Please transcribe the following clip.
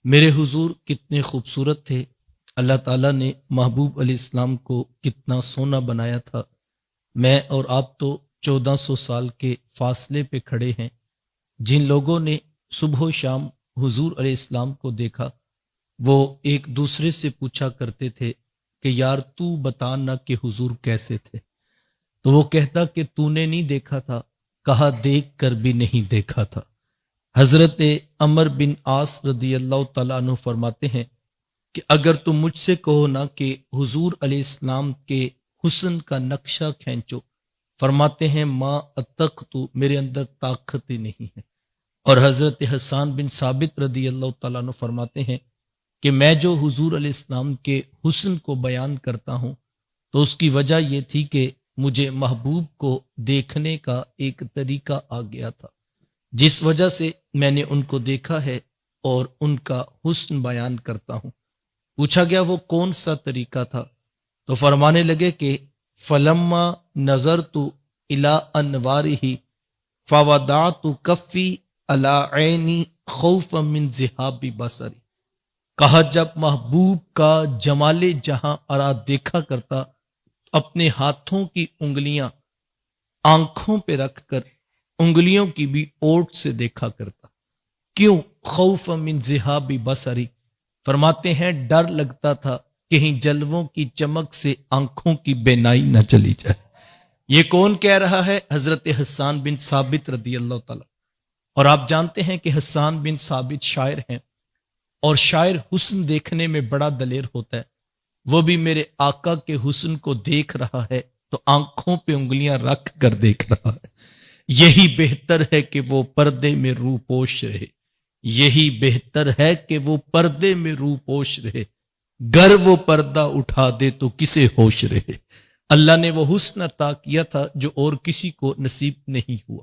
میرے حضور کتنے خوبصورت تھے۔ اللہ تعالیٰ نے محبوب علیہ السلام کو کتنا سونا بنایا تھا۔ میں اور آپ تو 1400 سال کے فاصلے پہ کھڑے ہیں۔ جن لوگوں نے صبح و شام حضور علیہ السلام کو دیکھا، وہ ایک دوسرے سے پوچھا کرتے تھے کہ یار تو بتا نہ کہ حضور کیسے تھے، تو وہ کہتا کہ تو نے نہیں دیکھا تھا، کہا دیکھ کر بھی نہیں دیکھا تھا۔ حضرت عمر بن عاص رضی اللہ تعالیٰ عنہ فرماتے ہیں کہ اگر تم مجھ سے کہو نا کہ حضور علیہ السلام کے حسن کا نقشہ کھینچو، فرماتے ہیں ما اتق تو میرے اندر طاقت ہی نہیں ہے۔ اور حضرت حسان بن ثابت رضی اللہ تعالیٰ عنہ فرماتے ہیں کہ میں جو حضور علیہ السلام کے حسن کو بیان کرتا ہوں تو اس کی وجہ یہ تھی کہ مجھے محبوب کو دیکھنے کا ایک طریقہ آ گیا تھا، جس وجہ سے میں نے ان کو دیکھا ہے اور ان کا حسن بیان کرتا ہوں۔ پوچھا گیا وہ کون سا طریقہ تھا، تو فرمانے لگے کہ فلما نظرت الی انوارہ فوضعت کفی علی عینی خوفا من ذہاب بصری۔ کہا جب محبوب کا جمال جہاں ارا دیکھا کرتا، اپنے ہاتھوں کی انگلیاں آنکھوں پہ رکھ کر انگلیوں کی بھی اوٹ سے دیکھا کرتا۔ کیوں؟ خوف من ذہاب بصری، فرماتے ہیں ڈر لگتا تھا کہیں جلووں کی چمک سے آنکھوں کی بینائی نہ چلی جائے۔ یہ کون کہہ رہا ہے؟ حضرت حسان بن ثابت رضی اللہ تعالی۔ اور آپ جانتے ہیں کہ حسان بن ثابت شاعر ہیں، اور شاعر حسن دیکھنے میں بڑا دلیر ہوتا ہے۔ وہ بھی میرے آقا کے حسن کو دیکھ رہا ہے تو آنکھوں پہ انگلیاں رکھ کر دیکھ رہا ہے۔ یہی بہتر ہے کہ وہ پردے میں روح پوش رہے، یہی بہتر ہے کہ وہ پردے میں روح پوش رہے، گر وہ پردہ اٹھا دے تو کسے ہوش رہے۔ اللہ نے وہ حسن عطا کیا تھا جو اور کسی کو نصیب نہیں ہوا۔